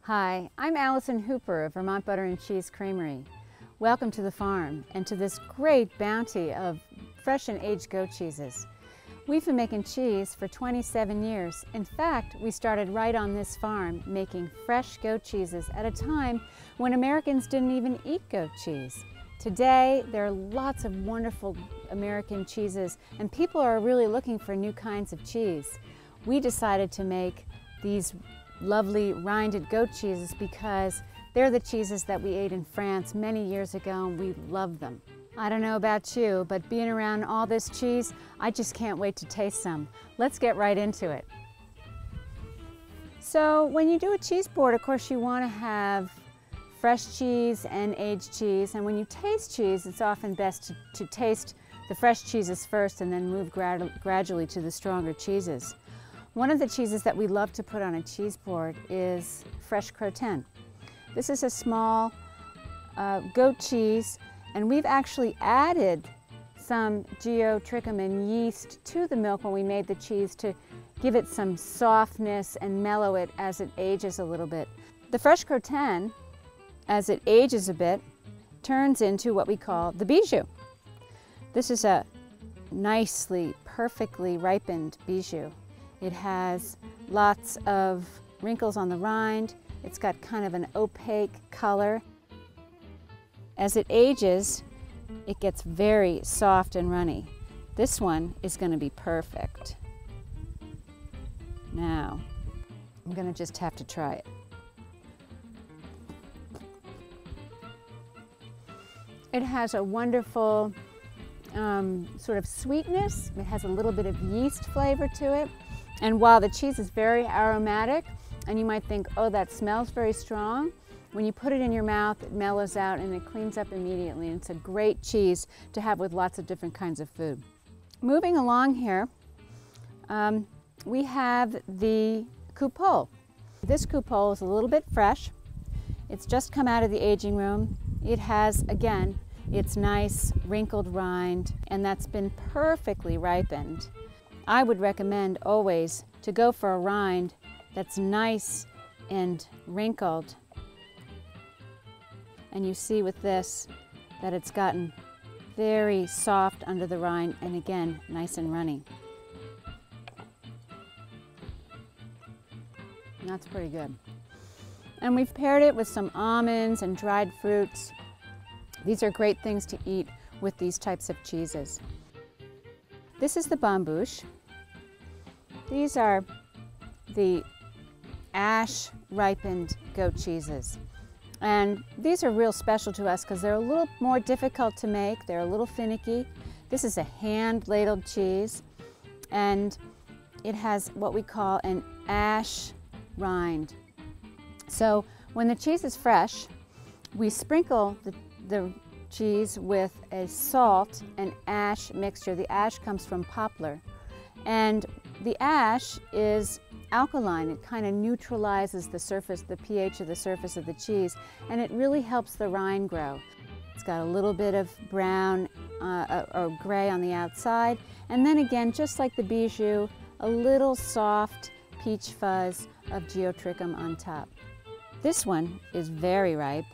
Hi, I'm Allison Hooper of Vermont Butter Cheese Creamery. Welcome to the farm and to this great bounty of fresh and aged goat cheeses. We've been making cheese for 27 years. In fact, we started right on this farm making fresh goat cheeses at a time when Americans didn't even eat goat cheese. Today, there are lots of wonderful American cheeses and people are really looking for new kinds of cheese. We decided to make these lovely rinded goat cheeses because they're the cheeses that we ate in France many years ago and we love them. I don't know about you, but being around all this cheese, I just can't wait to taste some. Let's get right into it. So when you do a cheese board, of course you want to have fresh cheese and aged cheese, and when you taste cheese, it's often best to taste the fresh cheeses first and then move gradually to the stronger cheeses. One of the cheeses that we love to put on a cheese board is fresh Croton. This is a small goat cheese, and we've actually added some geotrichum and yeast to the milk when we made the cheese to give it some softness and mellow it as it ages a little bit. The fresh Croton, as it ages a bit, turns into what we call the bijou. This is a nicely, perfectly ripened bijou. It has lots of wrinkles on the rind. It's got kind of an opaque color. As it ages, it gets very soft and runny. This one is going to be perfect. Now, I'm going to just have to try it. It has a wonderful sort of sweetness. It has a little bit of yeast flavor to it. And while the cheese is very aromatic, and you might think, oh, that smells very strong, when you put it in your mouth, it mellows out and it cleans up immediately. And it's a great cheese to have with lots of different kinds of food. Moving along here, we have the Coupole. This Coupole is a little bit fresh. It's just come out of the aging room. It has, again, its nice wrinkled rind, and that's been perfectly ripened. I would recommend always to go for a rind that's nice and wrinkled. And you see with this that it's gotten very soft under the rind and again, nice and runny. And that's pretty good. And we've paired it with some almonds and dried fruits. These are great things to eat with these types of cheeses. This is the Bambouche. These are the ash ripened goat cheeses. And these are real special to us because they're a little more difficult to make. They're a little finicky. This is a hand ladled cheese, and it has what we call an ash rind. So when the cheese is fresh, we sprinkle the cheese with a salt and ash mixture. The ash comes from poplar, and the ash is alkaline. It kind of neutralizes the surface, the pH of the surface of the cheese, and it really helps the rind grow. It's got a little bit of brown or gray on the outside, and then again, just like the bijou, a little soft peach fuzz of geotrichum on top. This one is very ripe,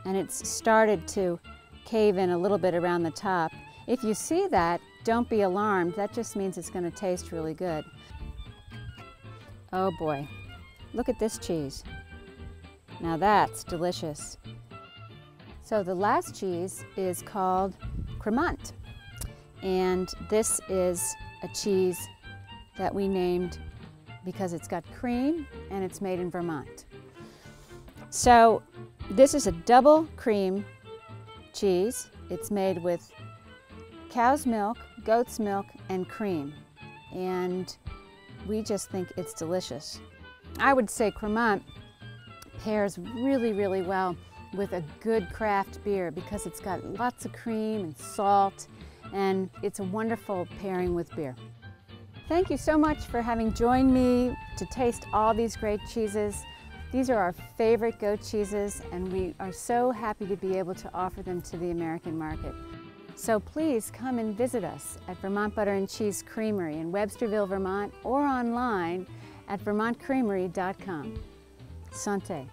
and it's started to cave in a little bit around the top. If you see that, don't be alarmed. That just means it's going to taste really good. Oh boy, look at this cheese. Now that's delicious. So the last cheese is called Cremant, and this is a cheese that we named because it's got cream and it's made in Vermont. So this is a double cream cheese. It's made with cow's milk, goat's milk, and cream, and we just think it's delicious. I would say Cremant pairs really, really well with a good craft beer because it's got lots of cream and salt, and it's a wonderful pairing with beer. Thank you so much for having joined me to taste all these great cheeses. These are our favorite goat cheeses, and we are so happy to be able to offer them to the American market. So please come and visit us at Vermont Butter Cheese Creamery in Websterville, Vermont, or online at vermontcreamery.com. Santé.